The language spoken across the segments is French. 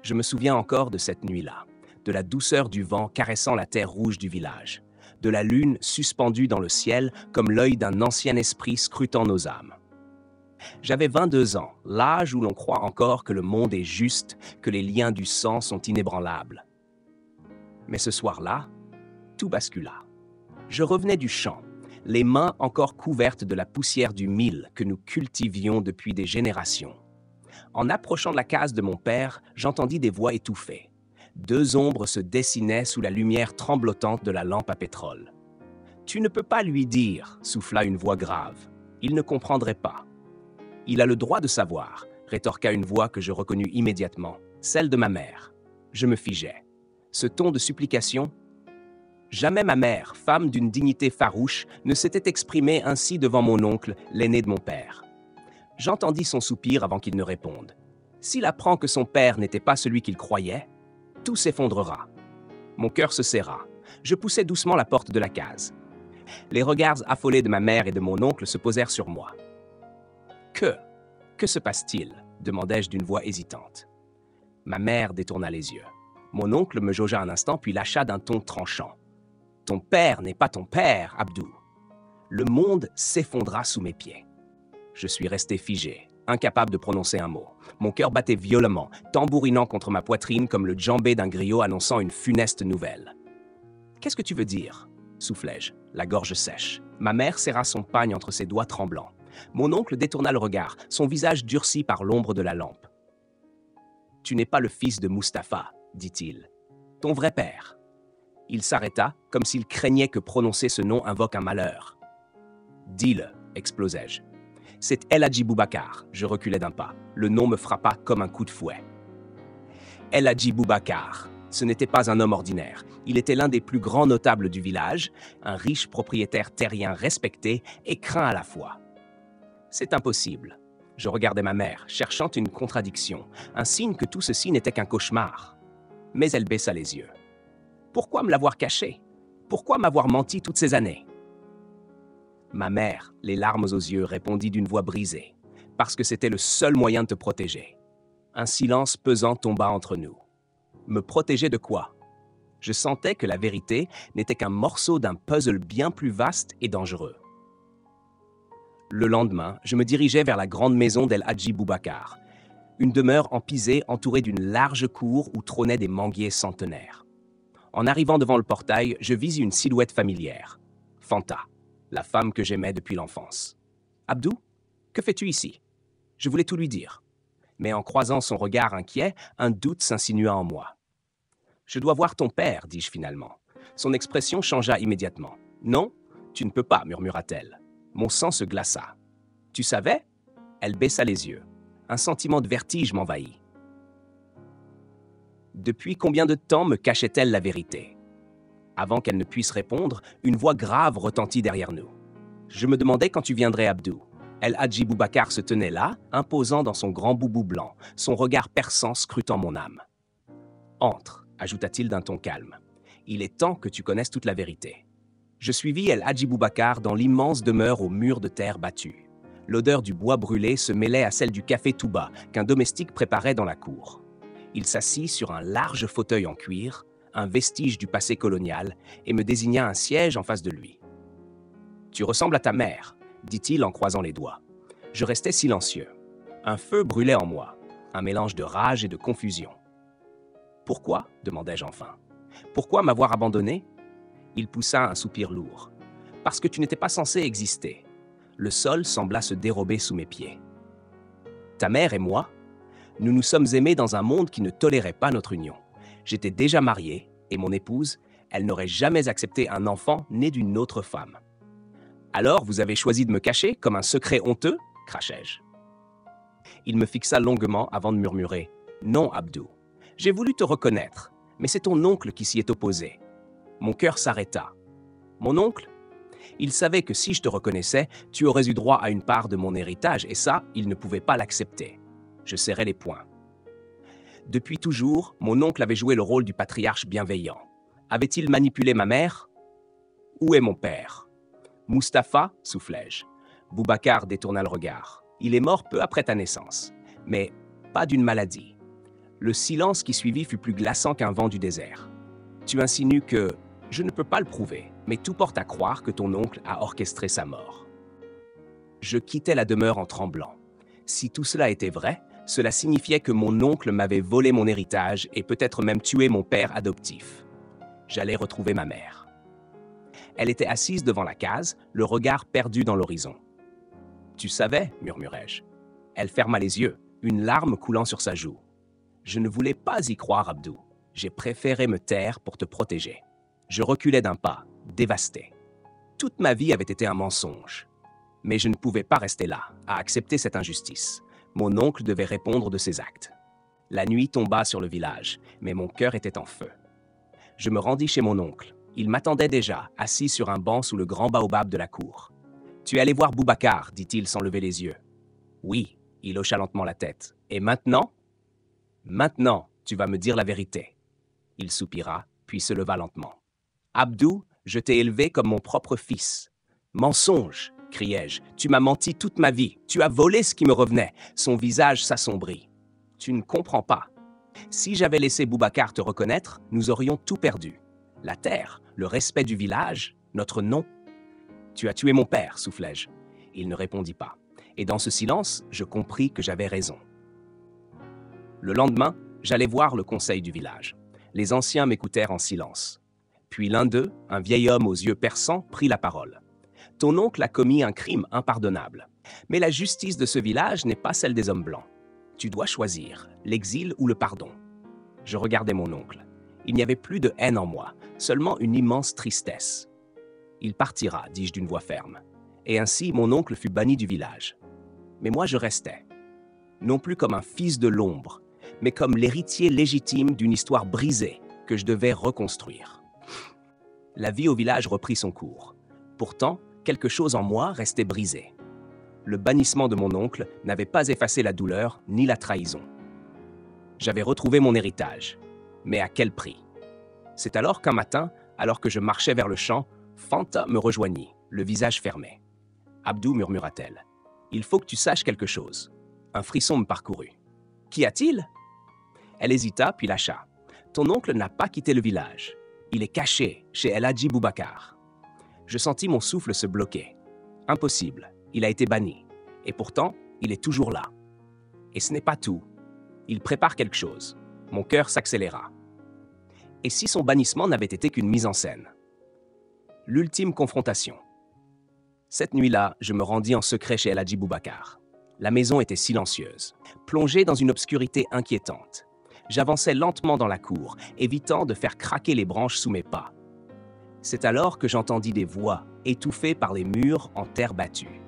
Je me souviens encore de cette nuit-là, de la douceur du vent caressant la terre rouge du village, de la lune suspendue dans le ciel comme l'œil d'un ancien esprit scrutant nos âmes. J'avais 22 ans, l'âge où l'on croit encore que le monde est juste, que les liens du sang sont inébranlables. Mais ce soir-là, tout bascula. Je revenais du champ, les mains encore couvertes de la poussière du mil que nous cultivions depuis des générations. En approchant de la case de mon père, j'entendis des voix étouffées. Deux ombres se dessinaient sous la lumière tremblotante de la lampe à pétrole. « Tu ne peux pas lui dire », souffla une voix grave. « Il ne comprendrait pas. » « Il a le droit de savoir », rétorqua une voix que je reconnus immédiatement, celle de ma mère. Je me figeai. Ce ton de supplication. Jamais ma mère, femme d'une dignité farouche, ne s'était exprimée ainsi devant mon oncle, l'aîné de mon père. J'entendis son soupir avant qu'il ne réponde. S'il apprend que son père n'était pas celui qu'il croyait, tout s'effondrera. Mon cœur se serra. Je poussai doucement la porte de la case. Les regards affolés de ma mère et de mon oncle se posèrent sur moi. Que se passe-t-il » demandai-je d'une voix hésitante. Ma mère détourna les yeux. Mon oncle me jaugea un instant, puis lâcha d'un ton tranchant. « Ton père n'est pas ton père, Abdou. Le monde s'effondra sous mes pieds. » Je suis resté figé, incapable de prononcer un mot. Mon cœur battait violemment, tambourinant contre ma poitrine comme le djembé d'un griot annonçant une funeste nouvelle. « Qu'est-ce que tu veux dire » soufflai-je, la gorge sèche. Ma mère serra son pagne entre ses doigts tremblants. Mon oncle détourna le regard, son visage durci par l'ombre de la lampe. « Tu n'es pas le fils de Mustapha, dit-il. Ton vrai père. » Il s'arrêta, comme s'il craignait que prononcer ce nom invoque un malheur. « Dis-le, explosai-je. C'est El Hadji Boubacar. » Je reculai d'un pas. Le nom me frappa comme un coup de fouet. El Hadji Boubacar. Ce n'était pas un homme ordinaire. Il était l'un des plus grands notables du village, un riche propriétaire terrien respecté et craint à la fois. C'est impossible. Je regardais ma mère, cherchant une contradiction, un signe que tout ceci n'était qu'un cauchemar. Mais elle baissa les yeux. Pourquoi me l'avoir caché? Pourquoi m'avoir menti toutes ces années? Ma mère, les larmes aux yeux, répondit d'une voix brisée. Parce que c'était le seul moyen de te protéger. Un silence pesant tomba entre nous. Me protéger de quoi? Je sentais que la vérité n'était qu'un morceau d'un puzzle bien plus vaste et dangereux. Le lendemain, je me dirigeais vers la grande maison d'El Hadji Boubacar, une demeure en pisé entourée d'une large cour où trônaient des manguiers centenaires. En arrivant devant le portail, je vis une silhouette familière. Fanta, la femme que j'aimais depuis l'enfance. « Abdou, que fais-tu ici ?» Je voulais tout lui dire. Mais en croisant son regard inquiet, un doute s'insinua en moi. « Je dois voir ton père, dis-je finalement. » Son expression changea immédiatement. « Non, tu ne peux pas, murmura-t-elle. » Mon sang se glaça. « Tu savais ?» Elle baissa les yeux. Un sentiment de vertige m'envahit. Depuis combien de temps me cachait-elle la vérité? Avant qu'elle ne puisse répondre, une voix grave retentit derrière nous. Je me demandais quand tu viendrais, Abdou. El Hadji Boubacar se tenait là, imposant dans son grand boubou blanc, son regard perçant scrutant mon âme. « Entre, ajouta-t-il d'un ton calme. Il est temps que tu connaisses toute la vérité. » Je suivis El Hadji Boubacar dans l'immense demeure aux murs de terre battus. L'odeur du bois brûlé se mêlait à celle du café tout bas qu'un domestique préparait dans la cour. Il s'assit sur un large fauteuil en cuir, un vestige du passé colonial, et me désigna un siège en face de lui. « Tu ressembles à ta mère, » dit-il en croisant les doigts. Je restais silencieux. Un feu brûlait en moi, un mélange de rage et de confusion. « Pourquoi ?» demandai-je enfin. « Pourquoi m'avoir abandonné ?» Il poussa un soupir lourd. « Parce que tu n'étais pas censé exister. » Le sol sembla se dérober sous mes pieds. « Ta mère et moi, nous nous sommes aimés dans un monde qui ne tolérait pas notre union. J'étais déjà marié, et mon épouse, elle n'aurait jamais accepté un enfant né d'une autre femme. Alors vous avez choisi de me cacher comme un secret honteux ?» crachai-je. Il me fixa longuement avant de murmurer « Non, Abdou, j'ai voulu te reconnaître, mais c'est ton oncle qui s'y est opposé. » Mon cœur s'arrêta. Mon oncle? Il savait que si je te reconnaissais, tu aurais eu droit à une part de mon héritage, et ça, il ne pouvait pas l'accepter. Je serrai les poings. Depuis toujours, mon oncle avait joué le rôle du patriarche bienveillant. Avait-il manipulé ma mère? Où est mon père? Mustapha, soufflai-je. Boubacar détourna le regard. Il est mort peu après ta naissance, mais pas d'une maladie. Le silence qui suivit fut plus glaçant qu'un vent du désert. Tu insinues que je ne peux pas le prouver, mais tout porte à croire que ton oncle a orchestré sa mort. Je quittais la demeure en tremblant. Si tout cela était vrai, cela signifiait que mon oncle m'avait volé mon héritage et peut-être même tué mon père adoptif. J'allais retrouver ma mère. Elle était assise devant la case, le regard perdu dans l'horizon. « Tu savais » murmurai-je. Elle ferma les yeux, une larme coulant sur sa joue. Je ne voulais pas y croire, Abdou. J'ai préféré me taire pour te protéger. Je reculais d'un pas, dévasté. Toute ma vie avait été un mensonge. Mais je ne pouvais pas rester là, à accepter cette injustice. Mon oncle devait répondre de ses actes. La nuit tomba sur le village, mais mon cœur était en feu. Je me rendis chez mon oncle. Il m'attendait déjà, assis sur un banc sous le grand baobab de la cour. « Tu es allé voir Boubacar » dit-il sans lever les yeux. « Oui », il hocha lentement la tête. « Et maintenant ?»« Maintenant, tu vas me dire la vérité. » Il soupira, puis se leva lentement. « Abdou, je t'ai élevé comme mon propre fils. »« Mensonge !» criai-je. « Tu m'as menti toute ma vie. Tu as volé ce qui me revenait. » Son visage s'assombrit. « Tu ne comprends pas. Si j'avais laissé Boubacar te reconnaître, nous aurions tout perdu. La terre, le respect du village, notre nom. »« Tu as tué mon père, soufflai-je. » Il ne répondit pas. Et dans ce silence, je compris que j'avais raison. Le lendemain, j'allai voir le conseil du village. Les anciens m'écoutèrent en silence. Puis l'un d'eux, un vieil homme aux yeux perçants, prit la parole. « Ton oncle a commis un crime impardonnable. Mais la justice de ce village n'est pas celle des hommes blancs. Tu dois choisir, l'exil ou le pardon. » Je regardais mon oncle. Il n'y avait plus de haine en moi, seulement une immense tristesse. « Il partira, dis-je d'une voix ferme. » Et ainsi, mon oncle fut banni du village. Mais moi, je restais. Non plus comme un fils de l'ombre, mais comme l'héritier légitime d'une histoire brisée que je devais reconstruire. La vie au village reprit son cours. Pourtant, quelque chose en moi restait brisé. Le bannissement de mon oncle n'avait pas effacé la douleur ni la trahison. J'avais retrouvé mon héritage, mais à quel prix? C'est alors qu'un matin, alors que je marchais vers le champ, Fanta me rejoignit, le visage fermé. « Abdou, murmura-t-elle, il faut que tu saches quelque chose. » Un frisson me parcourut. « Qu'y a-t-il » Elle hésita, puis lâcha. « Ton oncle n'a pas quitté le village. Il est caché chez El Hadji Boubacar. » Je sentis mon souffle se bloquer. Impossible, il a été banni. Et pourtant, il est toujours là. Et ce n'est pas tout. Il prépare quelque chose. Mon cœur s'accéléra. Et si son bannissement n'avait été qu'une mise en scène? L'ultime confrontation. Cette nuit-là, je me rendis en secret chez El Hadji Boubacar. La maison était silencieuse, plongée dans une obscurité inquiétante. J'avançais lentement dans la cour, évitant de faire craquer les branches sous mes pas. C'est alors que j'entendis des voix, étouffées par les murs en terre battue.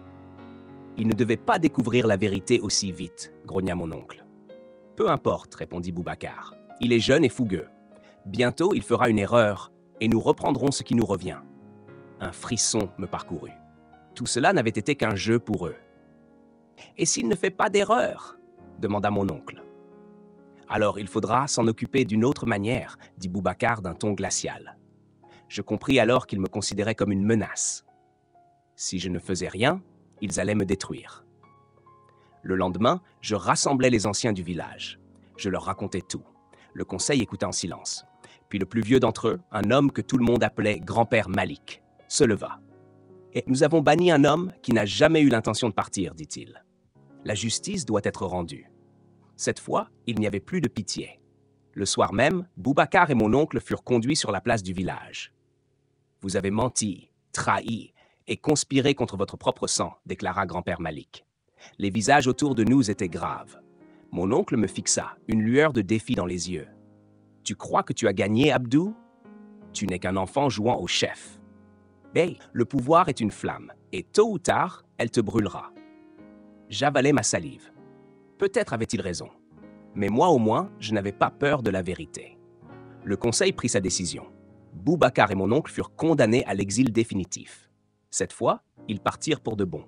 « Il ne devait pas découvrir la vérité aussi vite », grogna mon oncle. « Peu importe », répondit Boubacar. « Il est jeune et fougueux. Bientôt, il fera une erreur, et nous reprendrons ce qui nous revient. » Un frisson me parcourut. Tout cela n'avait été qu'un jeu pour eux. « Et s'il ne fait pas d'erreur ?» demanda mon oncle. « Alors il faudra s'en occuper d'une autre manière, » dit Boubacar d'un ton glacial. Je compris alors qu'ils me considéraient comme une menace. Si je ne faisais rien, ils allaient me détruire. Le lendemain, je rassemblai les anciens du village. Je leur racontais tout. Le conseil écouta en silence. Puis le plus vieux d'entre eux, un homme que tout le monde appelait grand-père Malik, se leva. « Et nous avons banni un homme qui n'a jamais eu l'intention de partir, dit-il. La justice doit être rendue. » Cette fois, il n'y avait plus de pitié. Le soir même, Boubacar et mon oncle furent conduits sur la place du village. « Vous avez menti, trahi et conspiré contre votre propre sang, » déclara grand-père Malik. Les visages autour de nous étaient graves. Mon oncle me fixa, une lueur de défi dans les yeux. « Tu crois que tu as gagné, Abdou? Tu n'es qu'un enfant jouant au chef. Mais le pouvoir est une flamme, et tôt ou tard, elle te brûlera. » J'avalai ma salive. Peut-être avait-il raison. Mais moi au moins, je n'avais pas peur de la vérité. Le conseil prit sa décision. Boubacar et mon oncle furent condamnés à l'exil définitif. Cette fois, ils partirent pour de bon.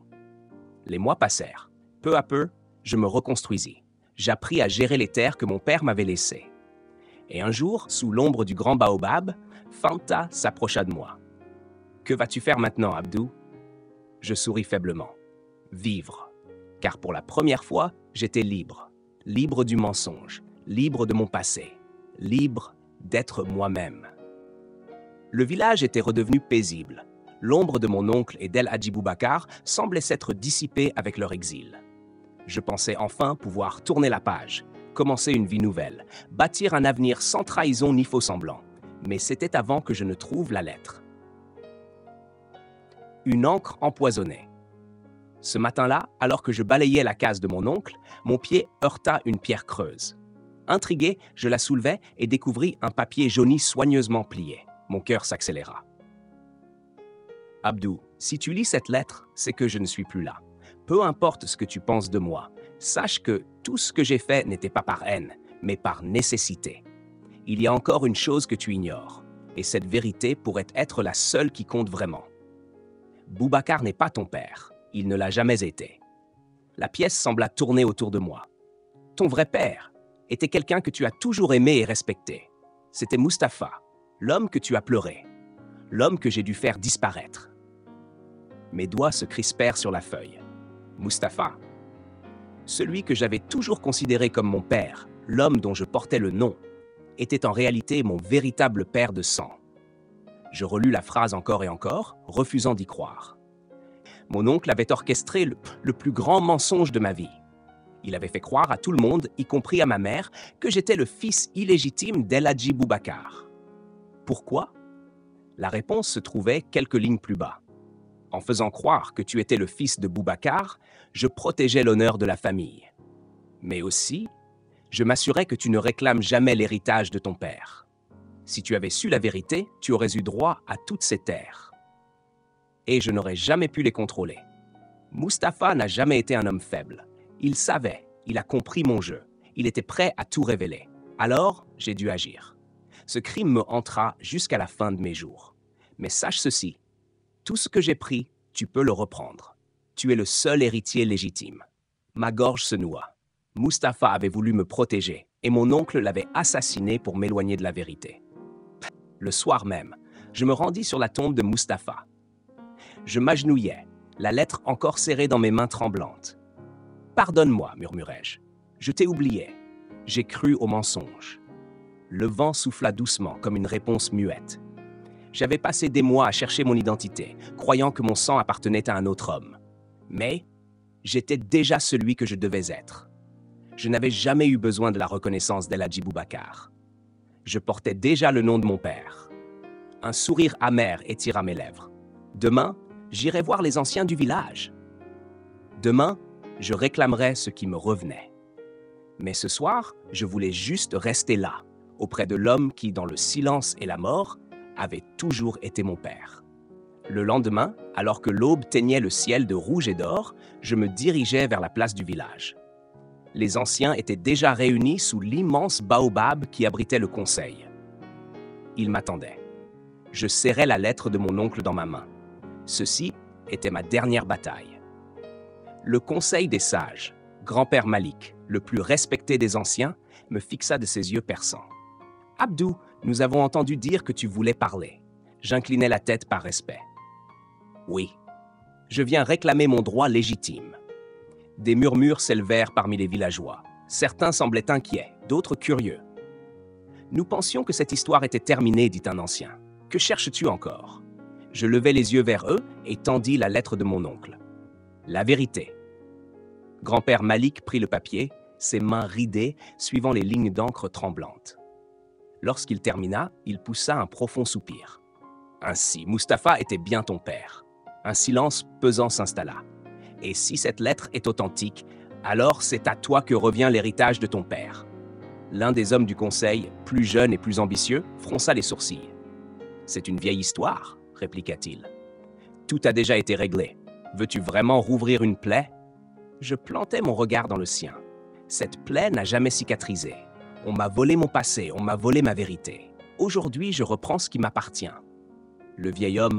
Les mois passèrent. Peu à peu, je me reconstruisis. J'appris à gérer les terres que mon père m'avait laissées. Et un jour, sous l'ombre du grand baobab, Fanta s'approcha de moi. « Que vas-tu faire maintenant, Abdou ?» Je souris faiblement. « Vivre. » Car pour la première fois, j'étais libre. Libre du mensonge. libre de mon passé, libre d'être moi-même. Le village était redevenu paisible. L'ombre de mon oncle et d'El Hadji Boubacar semblait s'être dissipée avec leur exil. Je pensais enfin pouvoir tourner la page, commencer une vie nouvelle, bâtir un avenir sans trahison ni faux-semblant. Mais c'était avant que je ne trouve la lettre. Une encre empoisonnée. Ce matin-là, alors que je balayais la case de mon oncle, mon pied heurta une pierre creuse. Intrigué, je la soulevai et découvris un papier jauni soigneusement plié. Mon cœur s'accéléra. Abdou, si tu lis cette lettre, c'est que je ne suis plus là. Peu importe ce que tu penses de moi, sache que tout ce que j'ai fait n'était pas par haine, mais par nécessité. Il y a encore une chose que tu ignores, et cette vérité pourrait être la seule qui compte vraiment. Boubacar n'est pas ton père, il ne l'a jamais été. La pièce sembla tourner autour de moi. Ton vrai père était quelqu'un que tu as toujours aimé et respecté. C'était Mustapha, l'homme que tu as pleuré, l'homme que j'ai dû faire disparaître. Mes doigts se crispèrent sur la feuille. Mustapha, celui que j'avais toujours considéré comme mon père, l'homme dont je portais le nom, était en réalité mon véritable père de sang. Je relus la phrase encore et encore, refusant d'y croire. Mon oncle avait orchestré le plus grand mensonge de ma vie. Il avait fait croire à tout le monde, y compris à ma mère, que j'étais le fils illégitime d'El Hadji Boubacar. Pourquoi? La réponse se trouvait quelques lignes plus bas. En faisant croire que tu étais le fils de Boubacar, je protégeais l'honneur de la famille. Mais aussi, je m'assurais que tu ne réclames jamais l'héritage de ton père. Si tu avais su la vérité, tu aurais eu droit à toutes ces terres. Et je n'aurais jamais pu les contrôler. Mustapha n'a jamais été un homme faible. Il savait, il a compris mon jeu. Il était prêt à tout révéler. Alors, j'ai dû agir. Ce crime me hantera jusqu'à la fin de mes jours. Mais sache ceci, tout ce que j'ai pris, tu peux le reprendre. Tu es le seul héritier légitime. Ma gorge se noua. Mustapha avait voulu me protéger et mon oncle l'avait assassiné pour m'éloigner de la vérité. Le soir même, je me rendis sur la tombe de Mustapha. Je m'agenouillai, la lettre encore serrée dans mes mains tremblantes. « Pardonne-moi, murmurai-je. Je t'ai oublié. J'ai cru au mensonge. » Le vent souffla doucement comme une réponse muette. J'avais passé des mois à chercher mon identité, croyant que mon sang appartenait à un autre homme. Mais j'étais déjà celui que je devais être. Je n'avais jamais eu besoin de la reconnaissance d'El Hadji Boubacar. Je portais déjà le nom de mon père. Un sourire amer étira mes lèvres. Demain, j'irai voir les anciens du village. Demain, je réclamerai ce qui me revenait. Mais ce soir, je voulais juste rester là, auprès de l'homme qui, dans le silence et la mort, avait toujours été mon père. Le lendemain, alors que l'aube teignait le ciel de rouge et d'or, je me dirigeais vers la place du village. Les anciens étaient déjà réunis sous l'immense baobab qui abritait le conseil. Ils m'attendaient. Je serrais la lettre de mon oncle dans ma main. Ceci était ma dernière bataille. Le conseil des sages, grand-père Malik, le plus respecté des anciens, me fixa de ses yeux perçants. « Abdou, nous avons entendu dire que tu voulais parler. » J'inclinai la tête par respect. « Oui, je viens réclamer mon droit légitime. » Des murmures s'élevèrent parmi les villageois. Certains semblaient inquiets, d'autres curieux. « Nous pensions que cette histoire était terminée, dit un ancien. Que cherches-tu encore ?» Je levai les yeux vers eux et tendis la lettre de mon oncle. « La vérité. » Grand-père Malik prit le papier, ses mains ridées, suivant les lignes d'encre tremblantes. Lorsqu'il termina, il poussa un profond soupir. Ainsi, Mustapha était bien ton père. Un silence pesant s'installa. Et si cette lettre est authentique, alors c'est à toi que revient l'héritage de ton père. L'un des hommes du conseil, plus jeune et plus ambitieux, fronça les sourcils. C'est une vieille histoire, répliqua-t-il. Tout a déjà été réglé. Veux-tu vraiment rouvrir une plaie? Je plantai mon regard dans le sien. Cette plaie n'a jamais cicatrisé. On m'a volé mon passé, on m'a volé ma vérité. Aujourd'hui, je reprends ce qui m'appartient. Le vieil homme